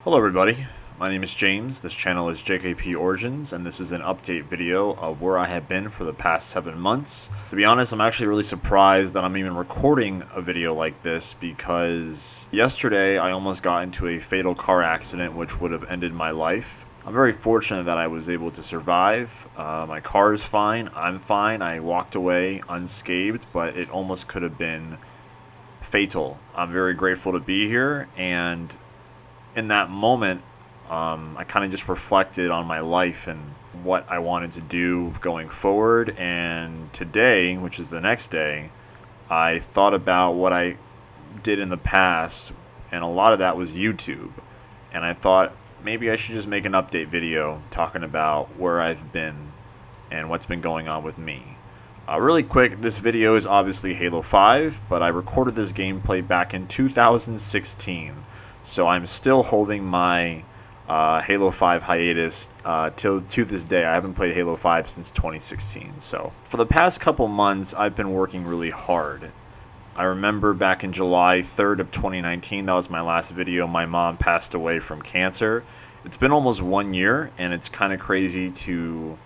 Hello everybody, my name is James, this channel is JKP Origins, and this is an update video of where I have been for the past 7 months. To be honest, I'm actually really surprised that I'm even recording a video like this because yesterday I almost got into a fatal car accident which would have ended my life. I'm very fortunate that I was able to survive. My car is fine, I'm fine, I walked away unscathed, but it almost could have been fatal. I'm very grateful to be here, and in that moment, I kind of just reflected on my life and what I wanted to do going forward. And today, which is the next day, I thought about what I did in the past, and a lot of that was YouTube. And I thought maybe I should just make an update video talking about where I've been and what's been going on with me. Really quick, this video is obviously Halo 5, but I recorded this gameplay back in 2016. So I'm still holding my Halo 5 hiatus to this day. I haven't played Halo 5 since 2016. So for the past couple months, I've been working really hard. I remember back in July 3rd of 2019, that was my last video, my mom passed away from cancer. It's been almost 1 year, and it's kind of crazy to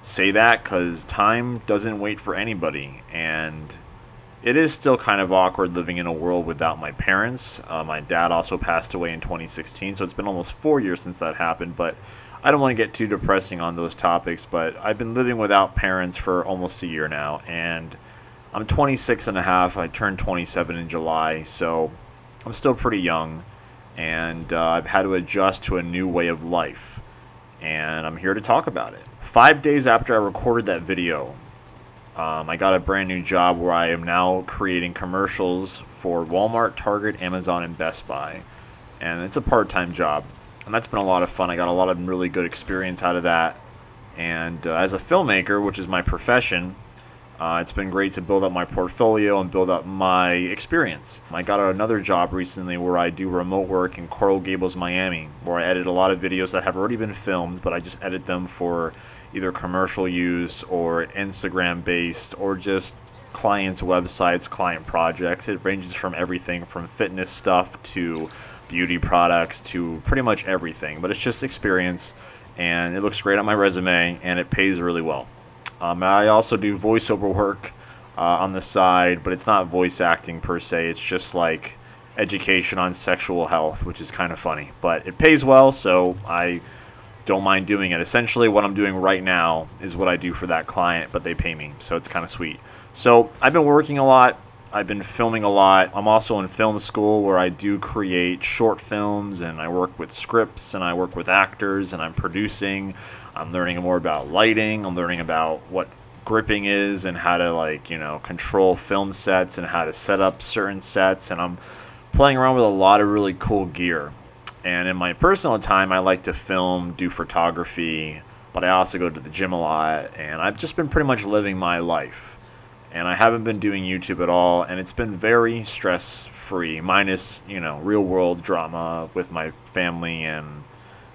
say that because time doesn't wait for anybody. And it is still kind of awkward living in a world without my parents. My dad also passed away in 2016, so it's been almost 4 years since that happened, but I don't want to get too depressing on those topics, but I've been living without parents for almost a year now, and I'm 26 and a half. I turned 27 in July, so I'm still pretty young, and I've had to adjust to a new way of life, and I'm here to talk about it. 5 days after I recorded that video, I got a brand new job where I am now creating commercials for Walmart, Target, Amazon, and Best Buy. And it's a part-time job. And that's been a lot of fun. I got a lot of really good experience out of that. And as a filmmaker, which is my profession, it's been great to build up my portfolio and build up my experience. I got another job recently where I do remote work in Coral Gables, Miami, where I edit a lot of videos that have already been filmed, but I just edit them for either commercial use or Instagram based or just clients' websites, client projects. It ranges from everything from fitness stuff to beauty products to pretty much everything, but it's just experience, and it looks great on my resume, and it pays really well. I also do voiceover work on the side, but it's not voice acting per se. It's just like education on sexual health, which is kind of funny. But it pays well, so I don't mind doing it. Essentially, what I'm doing right now is what I do for that client, but they pay me, so it's kind of sweet. So I've been working a lot. I've been filming a lot. I'm also in film school where I do create short films, and I work with scripts, and I work with actors, and I'm producing. I'm learning more about lighting. I'm learning about what gripping is and how to control film sets and how to set up certain sets, and I'm playing around with a lot of really cool gear. And in my personal time, I like to film, do photography, but I also go to the gym a lot, and I've just been pretty much living my life. And I haven't been doing YouTube at all, and it's been very stress-free, minus, real-world drama with my family and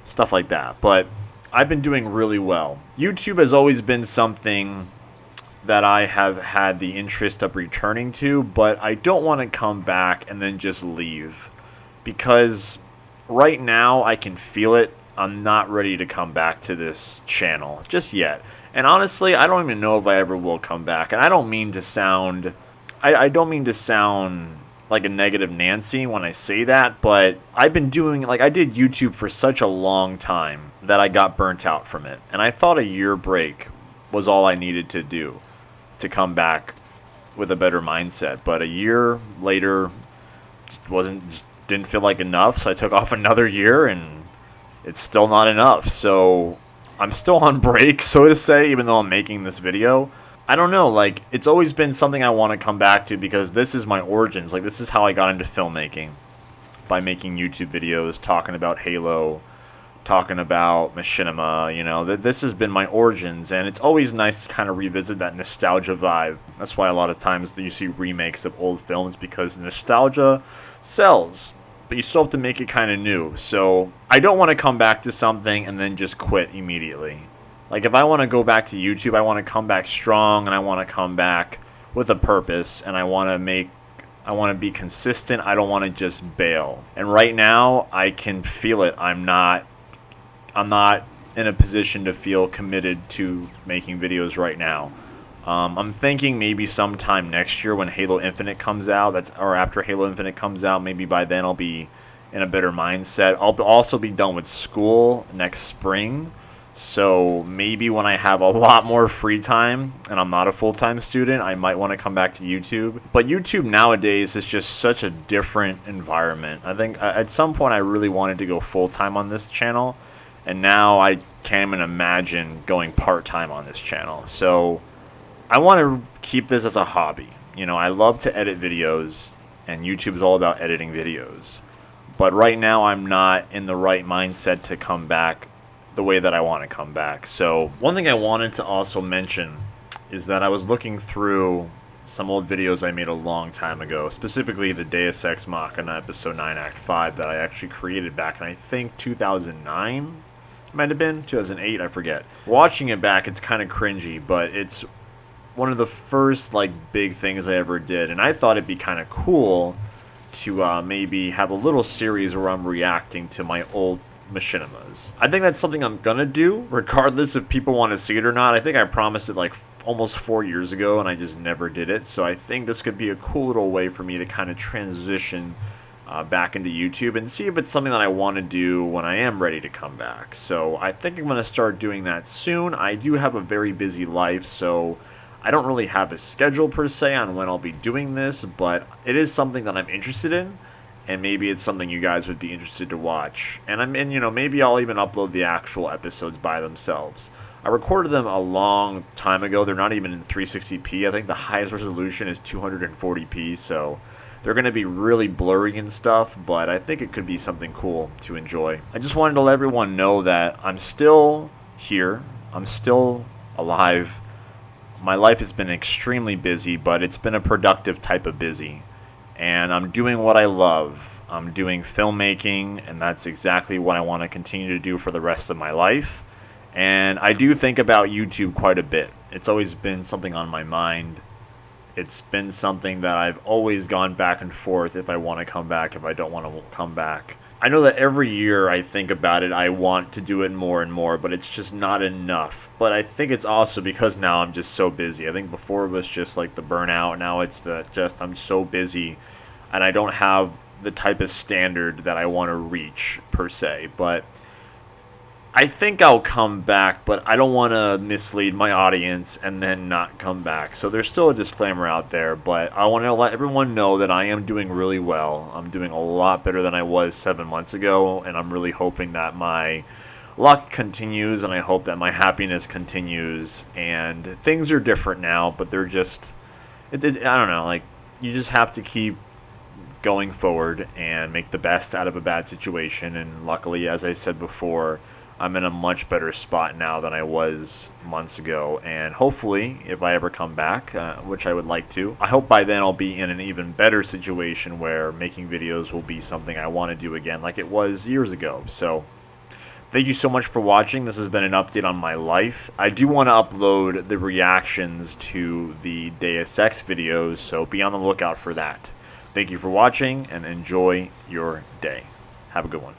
stuff like that. But I've been doing really well. YouTube has always been something that I have had the interest of returning to, but I don't want to come back and then just leave. Because right now, I can feel it. I'm not ready to come back to this channel just yet. And honestly, I don't even know if I ever will come back. And I don't mean to sound like a negative Nancy when I say that, but I've been doing, I did YouTube for such a long time that I got burnt out from it. And I thought a year break was all I needed to do to come back with a better mindset. But a year later just didn't feel like enough, so I took off another year, and it's still not enough. So I'm still on break, so to say, even though I'm making this video. I don't know, it's always been something I want to come back to because this is my origins. This is how I got into filmmaking, by making YouTube videos, talking about Halo, talking about machinima, this has been my origins, and it's always nice to kind of revisit that nostalgia vibe. That's why a lot of times you see remakes of old films, because nostalgia sells, but you still have to make it kind of new. So I don't want to come back to something and then just quit immediately. If I want to go back to YouTube, I want to come back strong, and I want to come back with a purpose, and I want to make I want to be consistent. I don't want to just bail. And right now, I can feel it. I'm not in a position to feel committed to making videos right now. I'm thinking maybe sometime next year when Halo Infinite comes out, or after Halo Infinite comes out, maybe by then I'll be in a better mindset. I'll also be done with school next spring. So maybe when I have a lot more free time and I'm not a full-time student, I might want to come back to YouTube. But YouTube nowadays is just such a different environment. I think at some point I really wanted to go full-time on this channel, and now I can't even imagine going part-time on this channel. So I want to keep this as a hobby. You know, I love to edit videos, and YouTube is all about editing videos. But right now I'm not in the right mindset to come back the way that I want to come back. So one thing I wanted to also mention is that I was looking through some old videos I made a long time ago, specifically the Deus Ex Machina Episode 9 Act 5 that I actually created back in, I think, 2009? It might have been 2008, I forget. Watching it back, it's kind of cringy, but it's one of the first like big things I ever did, and I thought it'd be kind of cool to maybe have a little series where I'm reacting to my old machinimas. I think that's something I'm gonna do, regardless if people want to see it or not. I think I promised it like almost 4 years ago, and I just never did it. So I think this could be a cool little way for me to kind of transition back into YouTube and see if it's something that I want to do when I am ready to come back. So I think I'm gonna start doing that soon. I do have a very busy life, so I don't really have a schedule per se on when I'll be doing this, but it is something that I'm interested in. And maybe it's something you guys would be interested to watch. And you know, maybe I'll even upload the actual episodes by themselves. I recorded them a long time ago. They're not even in 360p. I think the highest resolution is 240p, so they're going to be really blurry and stuff, but I think it could be something cool to enjoy. I just wanted to let everyone know that I'm still here. I'm still alive. My life has been extremely busy, but it's been a productive type of busy. And I'm doing what I love. I'm doing filmmaking, and that's exactly what I want to continue to do for the rest of my life. And I do think about YouTube quite a bit. It's always been something on my mind. It's been something that I've always gone back and forth if I want to come back, if I don't want to come back. I know that every year I think about it, I want to do it more and more, but it's just not enough. But I think it's also because now I'm just so busy. I think before it was just like the burnout. Now it's I'm so busy and I don't have the type of standard that I want to reach per se. But I think I'll come back, but I don't want to mislead my audience and then not come back. So there's still a disclaimer out there, but I want to let everyone know that I am doing really well. I'm doing a lot better than I was 7 months ago, and I'm really hoping that my luck continues, and I hope that my happiness continues. And things are different now, but they're just, I don't know, like, you just have to keep going forward and make the best out of a bad situation. And luckily, as I said before, I'm in a much better spot now than I was months ago, and hopefully, if I ever come back, which I would like to, I hope by then I'll be in an even better situation where making videos will be something I want to do again like it was years ago. So thank you so much for watching. This has been an update on my life. I do want to upload the reactions to the Deus Ex videos, so be on the lookout for that. Thank you for watching, and enjoy your day. Have a good one.